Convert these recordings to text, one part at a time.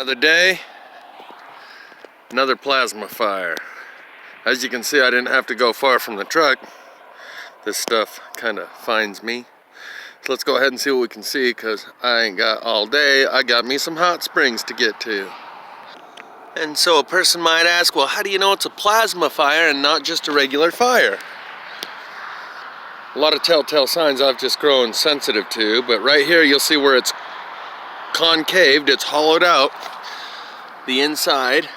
Another day, another plasma fire. As you can see, I didn't have to go far from the truck. This stuff kind of finds me. So let's go ahead and see what we can see, because I ain't got all day. I got me some hot springs to get to. And so a person might ask, well, how do you know it's a plasma fire and not just a regular fire? A lot of telltale signs I've just grown sensitive to, but right here you'll see where it's concaved, it's hollowed out the inside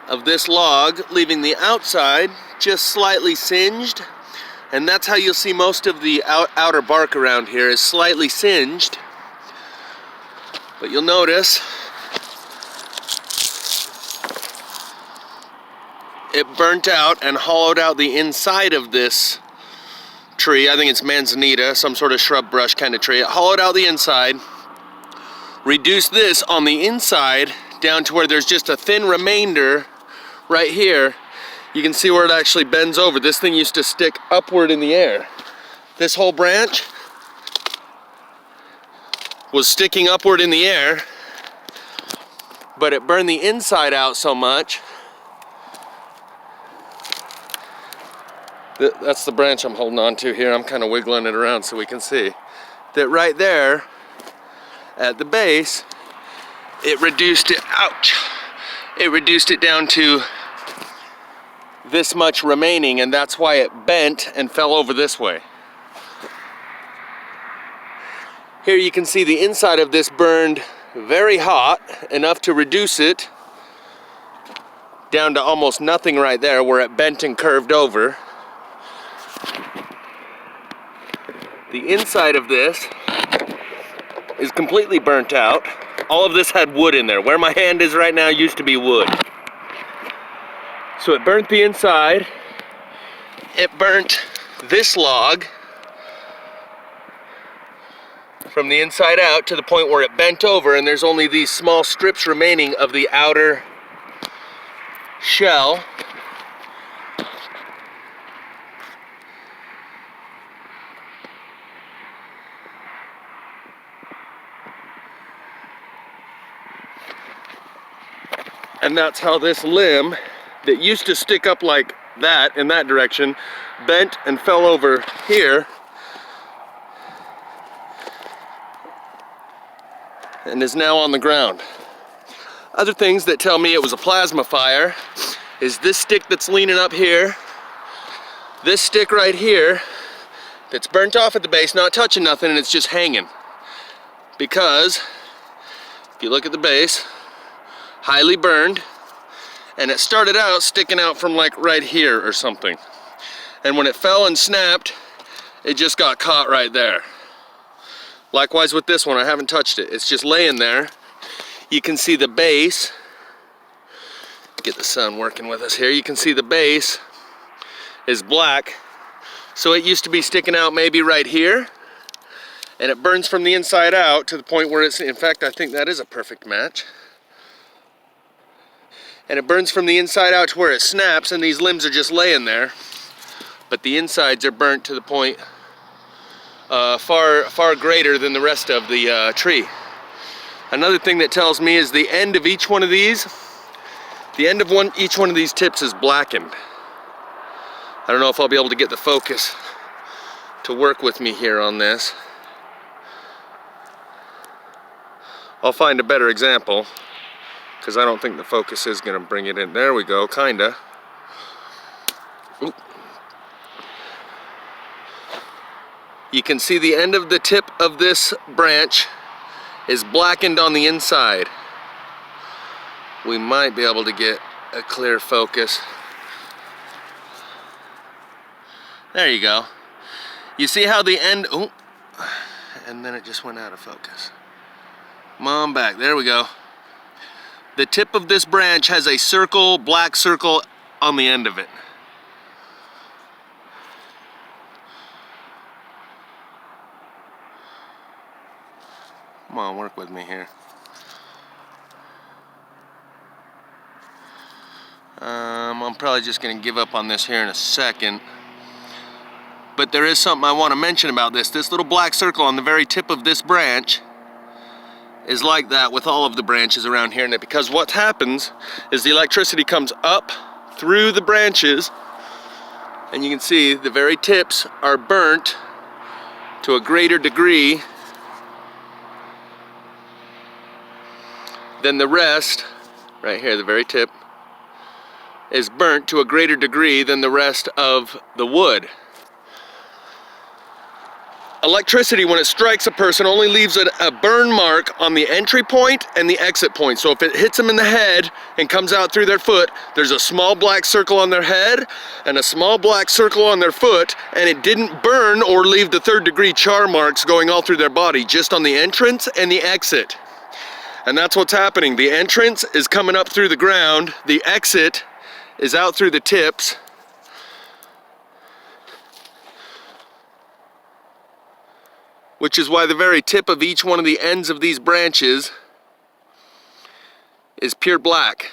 of this log, leaving the outside just slightly singed. And that's how you'll see most of the outer bark around here is slightly singed. But you'll notice it burnt out and hollowed out the inside of this tree. I think it's manzanita, some sort of shrub brush kind of tree. It hollowed out the inside, reduced this on the inside down to where there's just a thin remainder right here. You can see where it actually bends over. This thing used to stick upward in the air. This whole branch was sticking upward in the air, but it burned the inside out so much. That's the branch I'm holding on to here. I'm kind of wiggling it around so we can see that right there at the base, it reduced it, ouch, it reduced it down to this much remaining, and that's why it bent and fell over this way. Here you can see the inside of this burned very hot, enough to reduce it down to almost nothing right there where it bent and curved over. The inside of this is completely burnt out. All of this had wood in there. Where my hand is right now used to be wood. So it burnt the inside. It burnt this log from the inside out to the point where it bent over, and there's only these small strips remaining of the outer shell. And that's how this limb that used to stick up like that in that direction bent and fell over here and is now on the ground. Other things that tell me it was a plasma fire is this stick that's leaning up here, this stick right here that's burnt off at the base, not touching nothing, and it's just hanging. Because if you look at the base, highly burned, and it started out sticking out from like right here or something, and when it fell and snapped, it just got caught right there. Likewise with this one, I haven't touched it, it's just laying there. You can see the base, get the sun working with us here, you can see the base is black, so it used to be sticking out maybe right here, and it burns from the inside out to the point where it's, in fact I think that is a perfect match. And it burns from the inside out to where it snaps, and these limbs are just laying there. But the insides are burnt to the point far greater than the rest of the tree. Another thing that tells me is the end of each one of these, each one of these tips is blackened. I don't know if I'll be able to get the focus to work with me here on this. I'll find a better example, because I don't think the focus is going to bring it in. There we go, kinda. Oop. You can see the end of the tip of this branch is blackened on the inside. We might be able to get a clear focus. There you go. You see how the end, oh, and then it just went out of focus. Come on back, there we go. The tip of this branch has a circle, black circle on the end of it. Come on, work with me here. I'm probably just going to give up on this here in a second. But there is something I want to mention about this. This little black circle on the very tip of this branch is like that with all of the branches around here, and because what happens is the electricity comes up through the branches, and you can see the very tips are burnt to a greater degree than the rest. Right here, the very tip is burnt to a greater degree than the rest of the wood. Electricity, when it strikes a person, only leaves a burn mark on the entry point and the exit point. So if it hits them in the head and comes out through their foot, there's a small black circle on their head and a small black circle on their foot, and it didn't burn or leave the third-degree char marks going all through their body, just on the entrance and the exit. And that's what's happening. The entrance is coming up through the ground, the exit is out through the tips. Which is why the very tip of each one of the ends of these branches is pure black.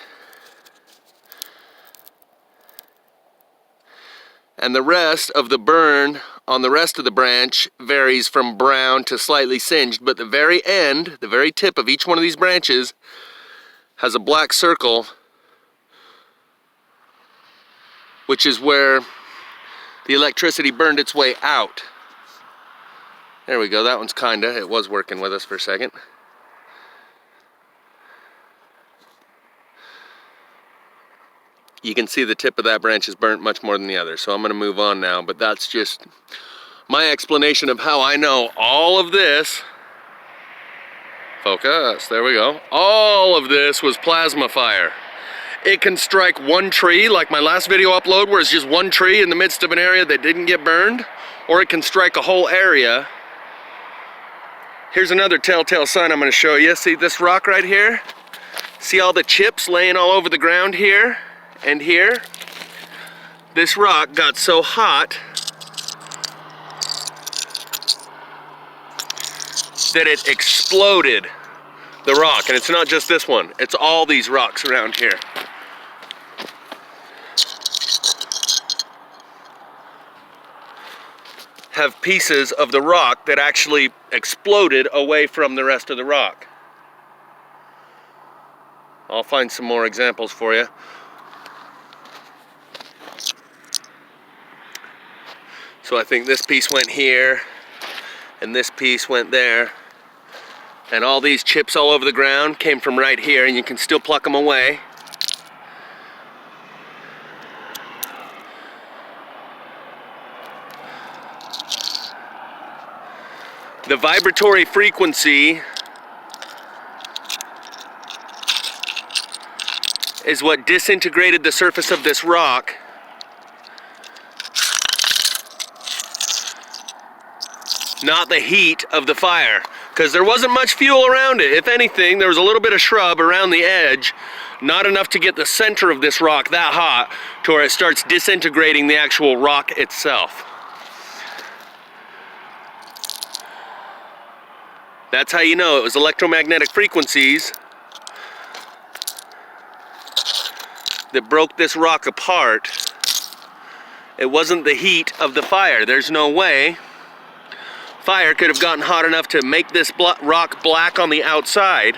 And the rest of the burn on the rest of the branch varies from brown to slightly singed, but the very end, the very tip of each one of these branches has a black circle, which is where the electricity burned its way out. There we go, that one's it was working with us for a second. You can see the tip of that branch is burnt much more than the other, so I'm going to move on now, but that's just my explanation of how I know all of this. Focus, there we go. All of this was plasma fire. It can strike one tree, like my last video upload where it's just one tree in the midst of an area that didn't get burned, or it can strike a whole area. Here's another telltale sign I'm going to show you. See this rock right here? See all the chips laying all over the ground here and here? This rock got so hot that it exploded the rock. And it's not just this one, it's all these rocks around here. Have pieces of the rock that actually exploded away from the rest of the rock. I'll find some more examples for you. So I think this piece went here, and this piece went there, and all these chips all over the ground came from right here, and you can still pluck them away. The vibratory frequency is what disintegrated the surface of this rock. Not the heat of the fire, because there wasn't much fuel around it. If anything, there was a little bit of shrub around the edge, not enough to get the center of this rock that hot to where it starts disintegrating the actual rock itself. That's how you know it was electromagnetic frequencies that broke this rock apart. It wasn't the heat of the fire. There's no way fire could have gotten hot enough to make this rock black on the outside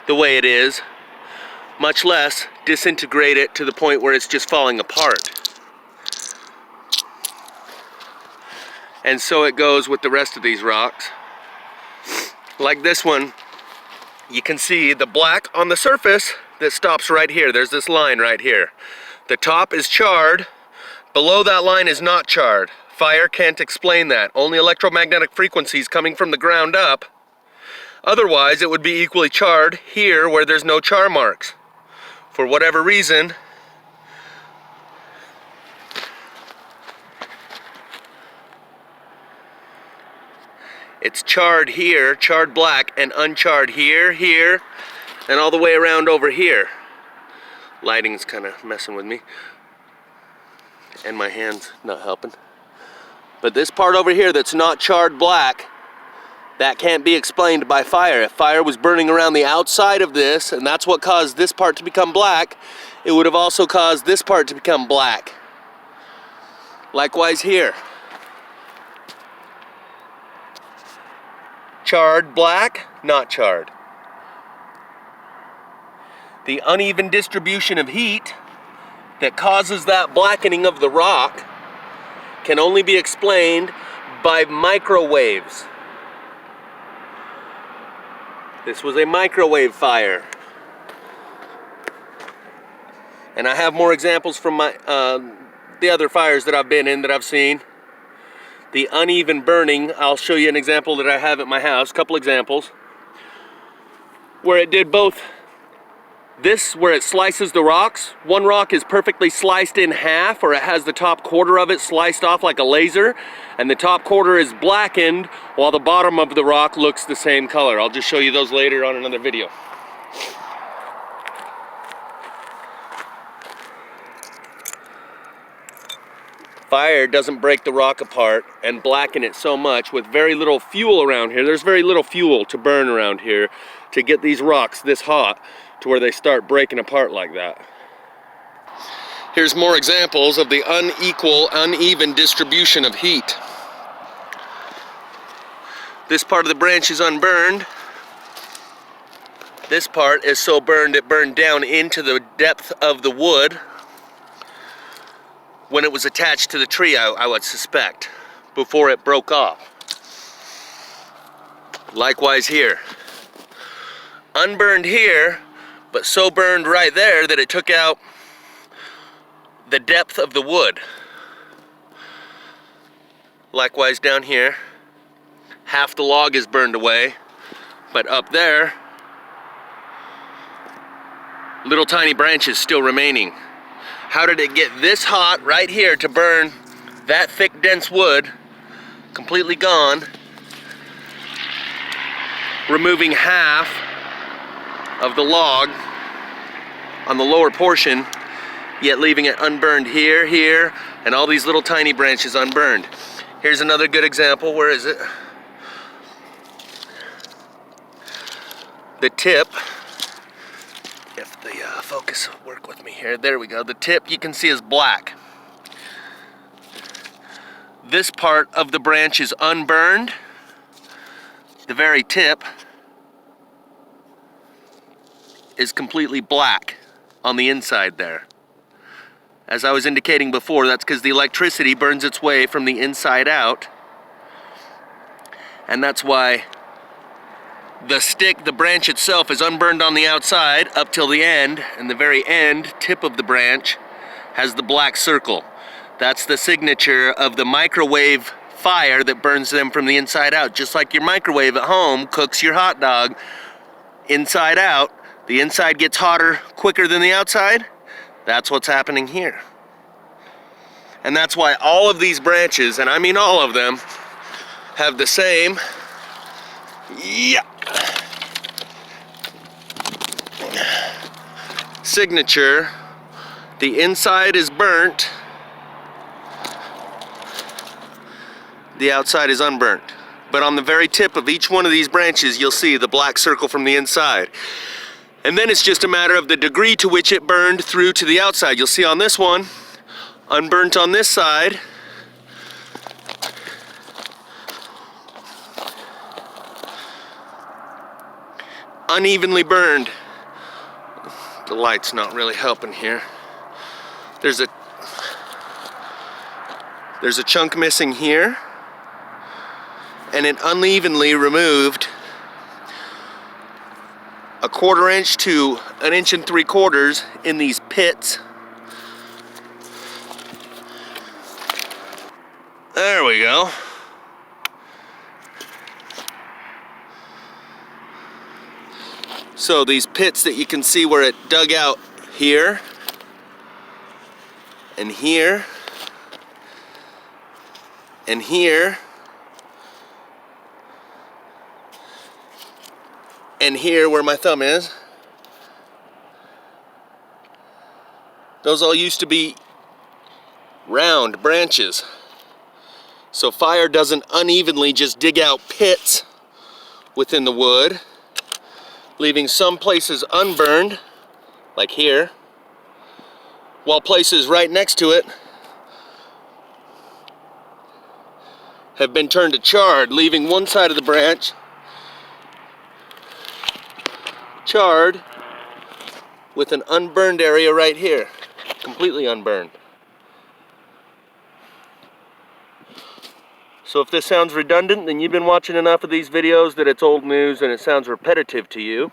the way it is, much less disintegrate it to the point where it's just falling apart. And so it goes with the rest of these rocks. Like this one, you can see the black on the surface that stops right here. There's this line right here. The top is charred. Below that line is not charred. Fire can't explain that. Only electromagnetic frequencies coming from the ground up. Otherwise, it would be equally charred here where there's no char marks. For whatever reason, it's charred here, charred black, and uncharred here, here, and all the way around over here. Lighting's kind of messing with me. And my hand's not helping. But this part over here that's not charred black, that can't be explained by fire. If fire was burning around the outside of this, and that's what caused this part to become black, it would have also caused this part to become black. Likewise here. Charred, black, not charred. The uneven distribution of heat that causes that blackening of the rock can only be explained by microwaves. This was a microwave fire. And I have more examples from my the other fires that I've been in, that I've seen. The uneven burning, I'll show you an example that I have at my house, a couple examples, where it did both. This, where it slices the rocks, one rock is perfectly sliced in half, or it has the top quarter of it sliced off like a laser, and the top quarter is blackened while the bottom of the rock looks the same color. I'll just show you those later on another video. Fire doesn't break the rock apart and blacken it so much with very little fuel around here. There's very little fuel to burn around here to get these rocks this hot to where they start breaking apart like that. Here's more examples of the unequal, uneven distribution of heat. This part of the branch is unburned. This part is so burned it burned down into the depth of the wood when it was attached to the tree, I would suspect, before it broke off. Likewise here. Unburned here, but so burned right there that it took out the depth of the wood. Likewise down here, half the log is burned away, but up there, little tiny branches still remaining. How did it get this hot right here to burn that thick, dense wood, completely gone, removing half of the log on the lower portion, yet leaving it unburned here, here, and all these little tiny branches unburned. Here's another good example. Where is it? The tip, if the focus will work with me here, there we go. The tip you can see is black. This part of the branch is unburned. The very tip is completely black on the inside there. As I was indicating before, that's because the electricity burns its way from the inside out, and that's why the stick, the branch itself, is unburned on the outside up till the end, and the very end tip of the branch has the black circle. That's the signature of the microwave fire that burns them from the inside out. Just like your microwave at home cooks your hot dog inside out, the inside gets hotter quicker than the outside. That's what's happening here. And that's why all of these branches, and I mean all of them, have the same signature. The inside is burnt, the outside is unburnt. But on the very tip of each one of these branches, you'll see the black circle from the inside. And then it's just a matter of the degree to which it burned through to the outside. You'll see on this one, unburnt on this side, unevenly burned. The light's not really helping here. There's a chunk missing here, and it unevenly removed 1/4 inch to 1 3/4 inches in these pits. There we go. So these pits that you can see where it dug out here and here and here and here where my thumb is, those all used to be round branches. So fire doesn't unevenly just dig out pits within the wood, leaving some places unburned, like here, while places right next to it have been turned to charred, leaving one side of the branch charred with an unburned area right here, completely unburned. So if this sounds redundant, then you've been watching enough of these videos that it's old news and it sounds repetitive to you.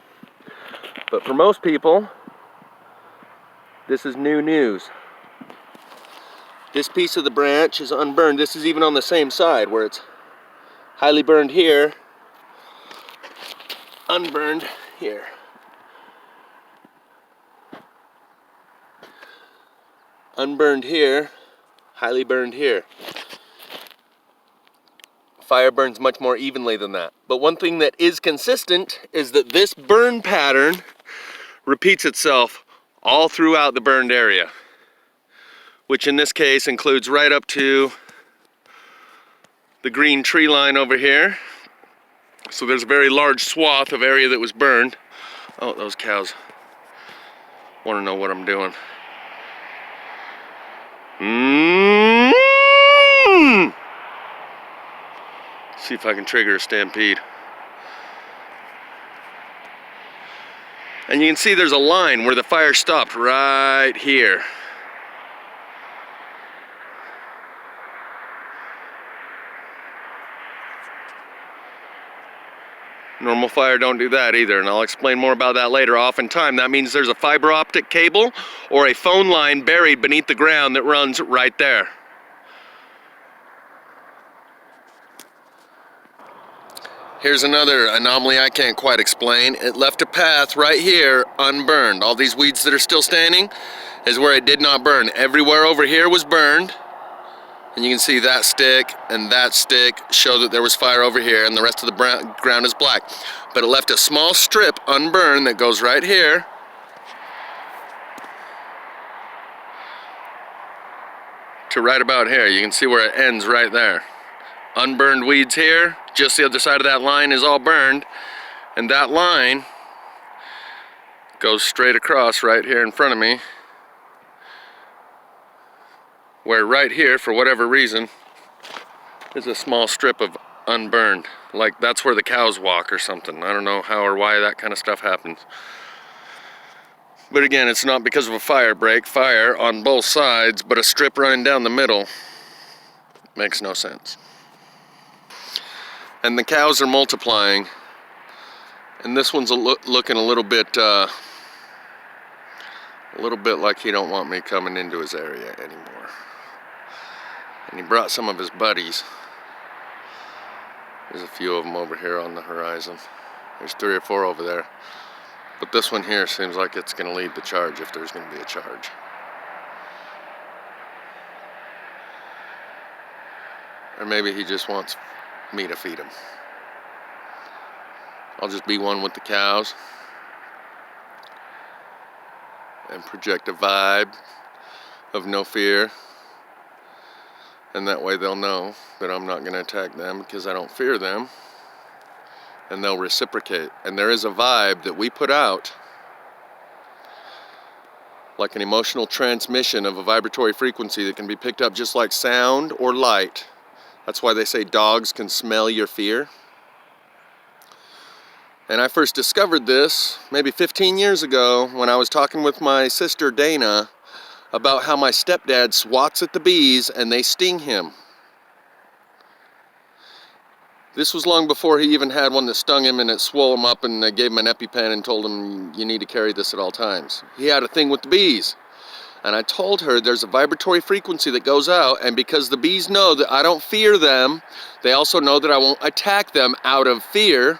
But for most people, this is new news. This piece of the branch is unburned. This is even on the same side where it's highly burned here, unburned here. Unburned here, highly burned here. Fire burns much more evenly than that. But one thing that is consistent is that this burn pattern repeats itself all throughout the burned area, which in this case includes right up to the green tree line over here. So there's a very large swath of area that was burned. Oh, those cows want to know what I'm doing. See if I can trigger a stampede. And you can see there's a line where the fire stopped right here. Normal fire don't do that either, and I'll explain more about that later. Oftentimes that means there's a fiber optic cable or a phone line buried beneath the ground that runs right there. Here's another anomaly I can't quite explain. It left a path right here unburned. All these weeds that are still standing is where it did not burn. Everywhere over here was burned. And you can see that stick and that stick show that there was fire over here, and the rest of the ground is black. But it left a small strip unburned that goes right here. To right about here. You can see where it ends right there. Unburned weeds here. Just the other side of that line is all burned. And that line goes straight across right here in front of me, where right here, for whatever reason, is a small strip of unburned. Like that's where the cows walk or something. I don't know how or why that kind of stuff happens. But again, it's not because of a fire break. Fire on both sides, but a strip running down the middle makes no sense. And the cows are multiplying. And this one's looking a little bit like he don't want me coming into his area anymore. And he brought some of his buddies. There's a few of them over here on the horizon. There's 3 or 4 over there. But this one here seems like it's going to lead the charge if there's going to be a charge. Or maybe he just wants me to feed him. I'll just be one with the cows and project a vibe of no fear. And that way they'll know that I'm not going to attack them because I don't fear them. And they'll reciprocate. And there is a vibe that we put out, like an emotional transmission of a vibratory frequency that can be picked up just like sound or light. That's why they say dogs can smell your fear. And I first discovered this maybe 15 years ago when I was talking with my sister Dana about how my stepdad swats at the bees and they sting him. This was long before he even had one that stung him and it swole him up, and they gave him an EpiPen and told him you need to carry this at all times. He had a thing with the bees. And I told her there's a vibratory frequency that goes out, and because the bees know that I don't fear them, they also know that I won't attack them out of fear,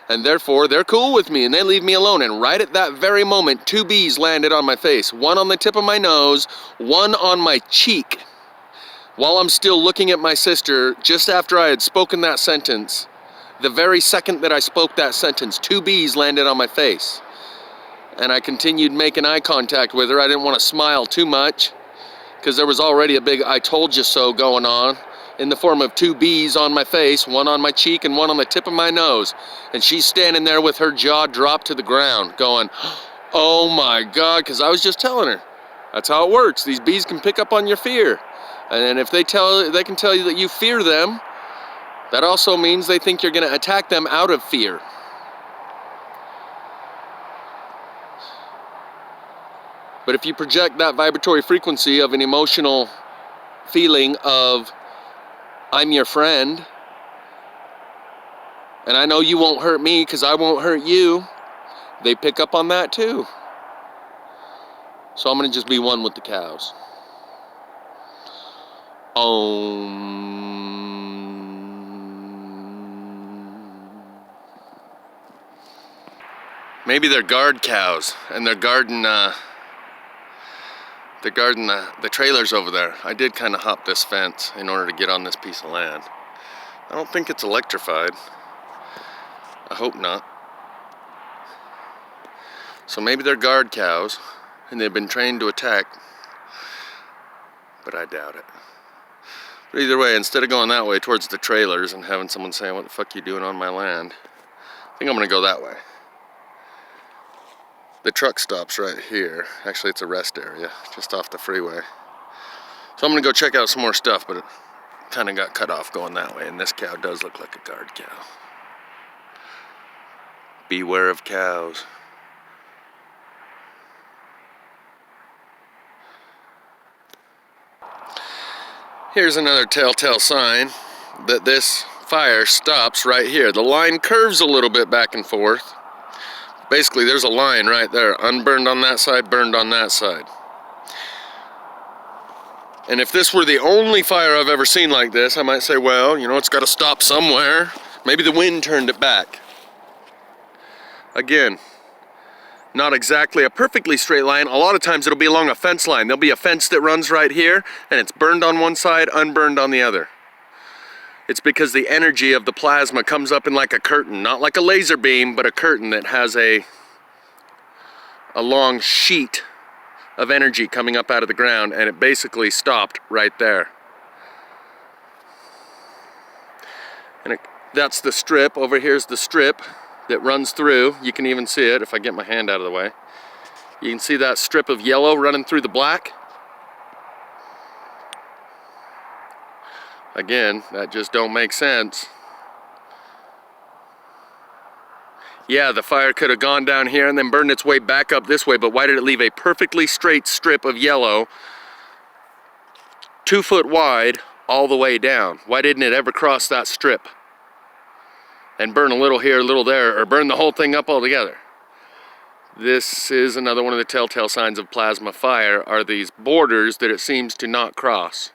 and therefore they're cool with me and they leave me alone. And right at that very moment, 2 bees landed on my face. One on the tip of my nose, one on my cheek. While I'm still looking at my sister, just after I had spoken that sentence, the very second that I spoke that sentence, 2 bees landed on my face. And I continued making eye contact with her. I didn't want to smile too much because there was already a big I told you so going on in the form of 2 bees on my face, one on my cheek and one on the tip of my nose. And she's standing there with her jaw dropped to the ground going, oh my God, because I was just telling her, that's how it works. These bees can pick up on your fear. And if they can tell you that you fear them, that also means they think you're going to attack them out of fear. But if you project that vibratory frequency of an emotional feeling of, I'm your friend, and I know you won't hurt me because I won't hurt you, they pick up on that too. So I'm going to just be one with the cows. Maybe they're guard cows, and they're guarding the trailers over there. I did kind of hop this fence in order to get on this piece of land. I don't think it's electrified. I hope not. So maybe they're guard cows, and they've been trained to attack, but I doubt it. But either way, instead of going that way towards the trailers and having someone say, what the fuck are you doing on my land? I think I'm gonna go that way. The truck stops right here. Actually, it's a rest area, just off the freeway. So I'm gonna go check out some more stuff, but it kind of got cut off going that way, and this cow does look like a guard cow. Beware of cows. Here's another telltale sign that this fire stops right here. The line curves a little bit back and forth. Basically, there's a line right there, unburned on that side, burned on that side. And if this were the only fire I've ever seen like this, I might say, well, you know, it's got to stop somewhere. Maybe the wind turned it back. Again, not exactly a perfectly straight line. A lot of times it'll be along a fence line. There'll be a fence that runs right here, and it's burned on one side, unburned on the other. It's because the energy of the plasma comes up in like a curtain, not like a laser beam, but a curtain that has a long sheet of energy coming up out of the ground, and it basically stopped right there. And that's the strip. Over here's the strip that runs through. You can even see it if I get my hand out of the way. You can see that strip of yellow running through the black. Again, that just don't make sense. Yeah, the fire could have gone down here and then burned its way back up this way, but why did it leave a perfectly straight strip of yellow, 2 foot wide, all the way down? Why didn't it ever cross that strip and burn a little here, a little there, or burn the whole thing up altogether? This is another one of the telltale signs of plasma fire, are these borders that it seems to not cross.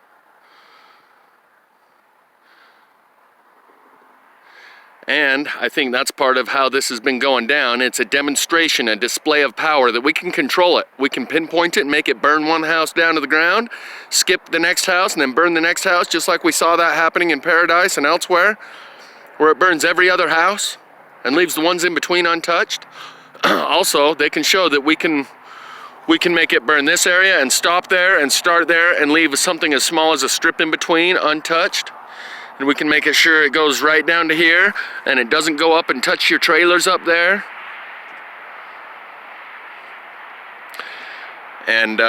And I think that's part of how this has been going down. It's a demonstration, a display of power that we can control it. We can pinpoint it and make it burn one house down to the ground, skip the next house, and then burn the next house, just like we saw that happening in Paradise and elsewhere, where it burns every other house and leaves the ones in between untouched. Also, they can show that we can make it burn this area and stop there and start there and leave something as small as a strip in between untouched. And we can make it sure it goes right down to here and it doesn't go up and touch your trailers up there. And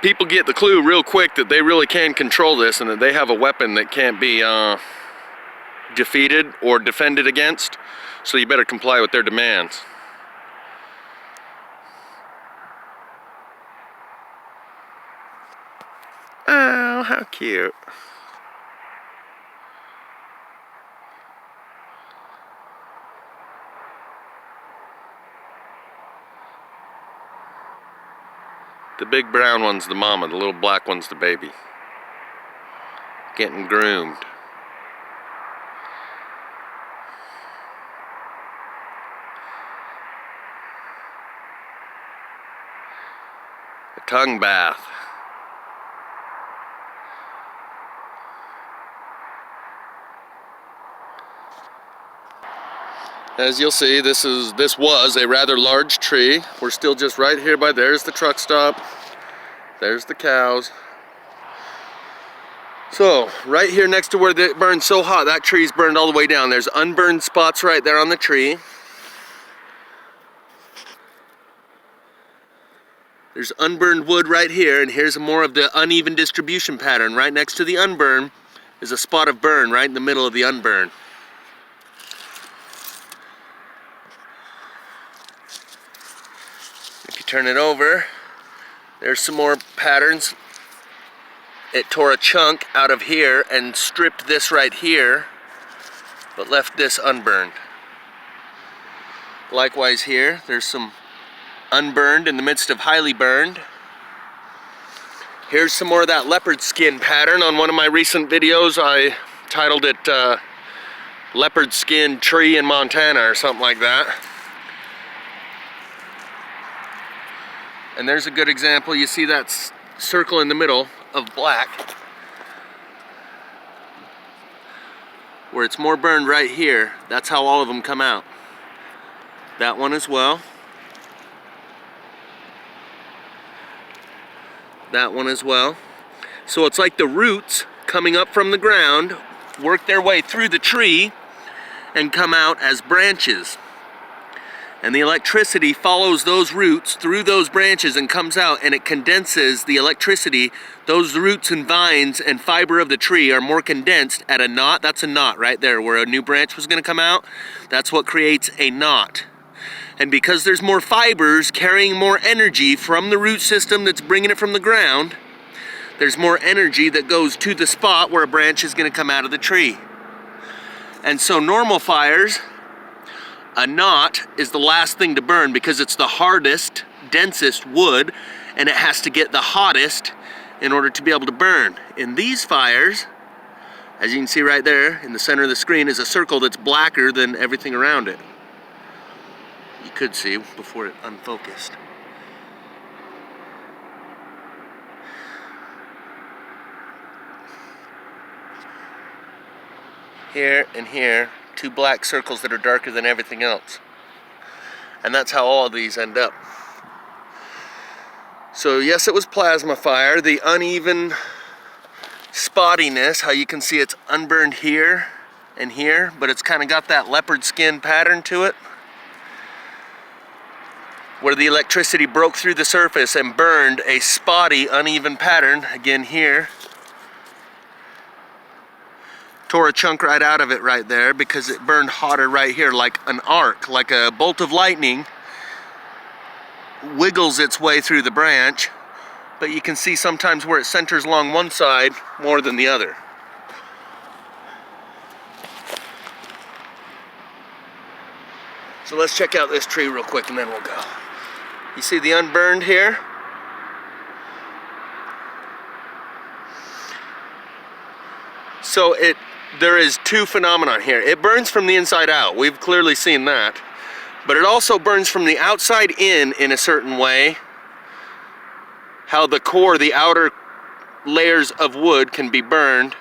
people get the clue real quick that they really can control this and that they have a weapon that can't be defeated or defended against. So you better comply with their demands. Oh, how cute. The big brown one's the mama, the little black one's the baby. Getting groomed. A tongue bath. As you'll see, this was a rather large tree. We're still just right here by, there's the truck stop, there's the cows. So, right here next to where it burned so hot, that tree's burned all the way down. There's unburned spots right there on the tree. There's unburned wood right here, and here's more of the uneven distribution pattern. Right next to the unburn is a spot of burn right in the middle of the unburn. If you turn it over, there's some more patterns. It tore a chunk out of here and stripped this right here, but left this unburned. Likewise here, there's some unburned in the midst of highly burned. Here's some more of that leopard skin pattern. On one of my recent videos, I titled it Leopard Skin Tree in Montana or something like that. And there's a good example. You see that circle in the middle of black, where it's more burned right here. That's how all of them come out. That one as well. That one as well. So it's like the roots coming up from the ground work their way through the tree and come out as branches. And the electricity follows those roots through those branches and comes out, and it condenses the electricity. Those roots and vines and fiber of the tree are more condensed at a knot. That's a knot right there where a new branch was going to come out. That's what creates a knot. And because there's more fibers carrying more energy from the root system that's bringing it from the ground, there's more energy that goes to the spot where a branch is going to come out of the tree. And so normal fires, a knot is the last thing to burn because it's the hardest, densest wood, and it has to get the hottest in order to be able to burn. In these fires, as you can see right there in the center of the screen, is a circle that's blacker than everything around it. You could see before it unfocused. Here and here, two black circles that are darker than everything else. And that's how all of these end up. So yes, it was plasma fire. The uneven spottiness, how you can see it's unburned here and here, but it's kind of got that leopard skin pattern to it, where the electricity broke through the surface and burned a spotty, uneven pattern. Again here. Tore a chunk right out of it right there because it burned hotter right here, like an arc, like a bolt of lightning wiggles its way through the branch, but you can see sometimes where it centers along one side more than the other. So let's check out this tree real quick and then we'll go. You see the unburned here? So there is two phenomena here. It burns from the inside out. We've clearly seen that. But it also burns from the outside in a certain way. How the core, the outer layers of wood can be burned,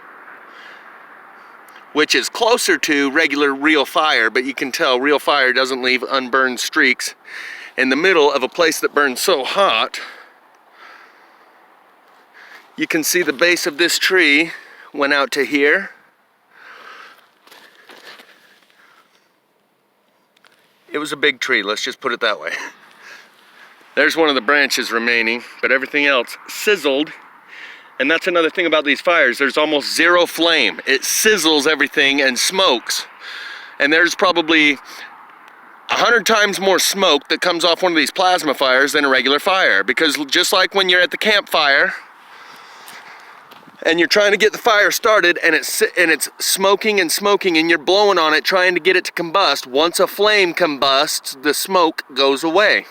which is closer to regular real fire, but you can tell real fire doesn't leave unburned streaks. In the middle of a place that burns so hot, you can see the base of this tree went out to here. It was a big tree, let's just put it that way. There's one of the branches remaining, but everything else sizzled. And that's another thing about these fires, there's almost zero flame. It sizzles everything and smokes. And there's probably 100 times more smoke that comes off one of these plasma fires than a regular fire. Because just like when you're at the campfire, and you're trying to get the fire started and it's smoking and smoking and you're blowing on it trying to get it to combust. Once a flame combusts, the smoke goes away.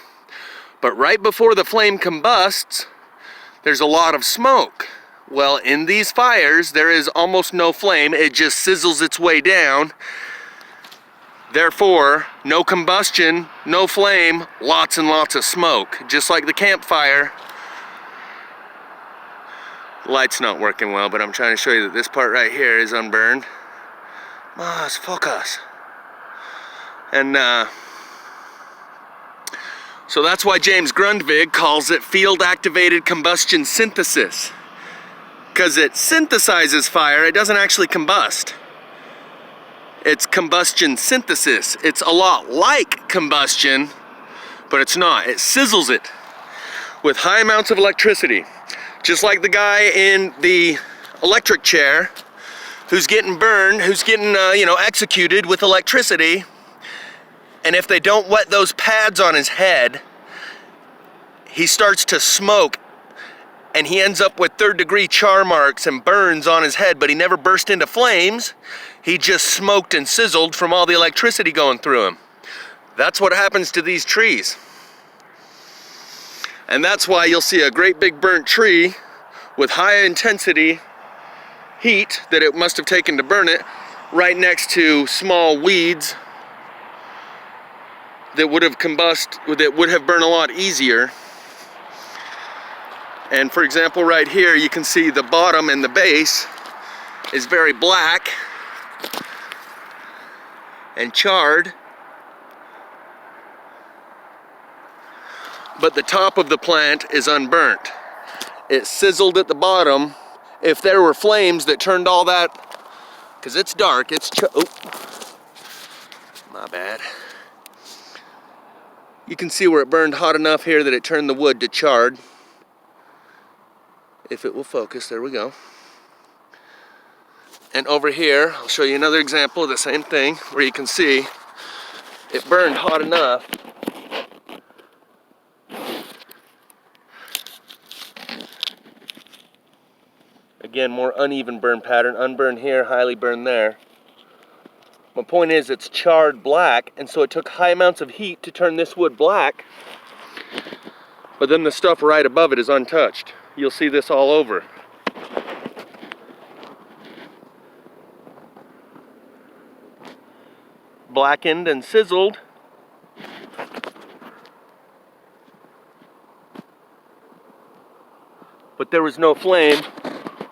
But right before the flame combusts, there's a lot of smoke. Well, in these fires, there is almost no flame. It just sizzles its way down. Therefore, no combustion, no flame, lots and lots of smoke. Just like the campfire. Light's not working well, but I'm trying to show you that this part right here is unburned. Mas focus. And so that's why James Grundtvig calls it field activated combustion synthesis. Because it synthesizes fire, it doesn't actually combust. It's combustion synthesis. It's a lot like combustion, but it's not. It sizzles it with high amounts of electricity. Just like the guy in the electric chair who's getting burned, who's getting executed with electricity. And if they don't wet those pads on his head, he starts to smoke, and he ends up with third-degree char marks and burns on his head, but he never burst into flames. He just smoked and sizzled from all the electricity going through him. That's what happens to these trees. And that's why you'll see a great big burnt tree with high intensity heat that it must have taken to burn it, right next to small weeds that would have that would have burned a lot easier. And for example, right here, you can see the bottom and the base is very black and charred, but the top of the plant is unburnt. It sizzled at the bottom. If there were flames that turned all that, because it's dark, oh, my bad. You can see where it burned hot enough here that it turned the wood to charred. If it will focus, there we go. And over here, I'll show you another example of the same thing, where you can see it burned hot enough again, more uneven burn pattern, unburned here, highly burned there. My point is, it's charred black, and so it took high amounts of heat to turn this wood black, but then the stuff right above it is untouched. You'll see this all over. Blackened and sizzled. But there was no flame,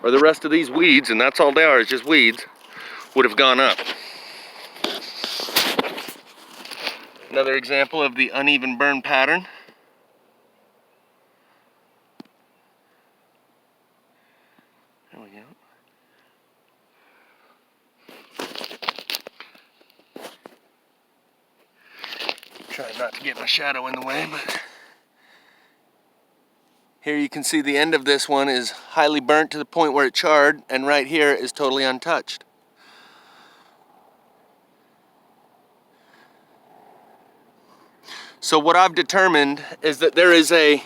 or the rest of these weeds, and that's all they are, is just weeds, would have gone up. Another example of the uneven burn pattern. There we go. Try not to get my shadow in the way, but here you can see the end of this one is highly burnt to the point where it charred, and right here is totally untouched. So what I've determined is that the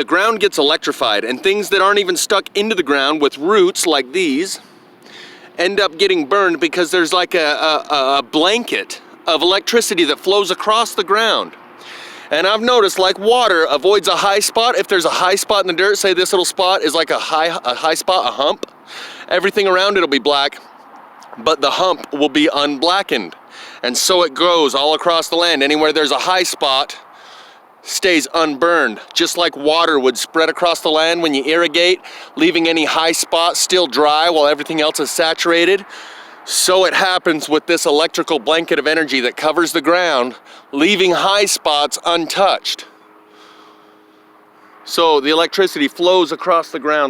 ground gets electrified, and things that aren't even stuck into the ground with roots like these end up getting burned because there's like a blanket of electricity that flows across the ground. And I've noticed, like water avoids a high spot. If there's a high spot in the dirt, say this little spot is like a high spot, a hump, everything around it will be black, but the hump will be unblackened. And so it goes all across the land. Anywhere there's a high spot stays unburned, just like water would spread across the land when you irrigate, leaving any high spot still dry while everything else is saturated. So it happens with this electrical blanket of energy that covers the ground, leaving high spots untouched. So the electricity flows across the ground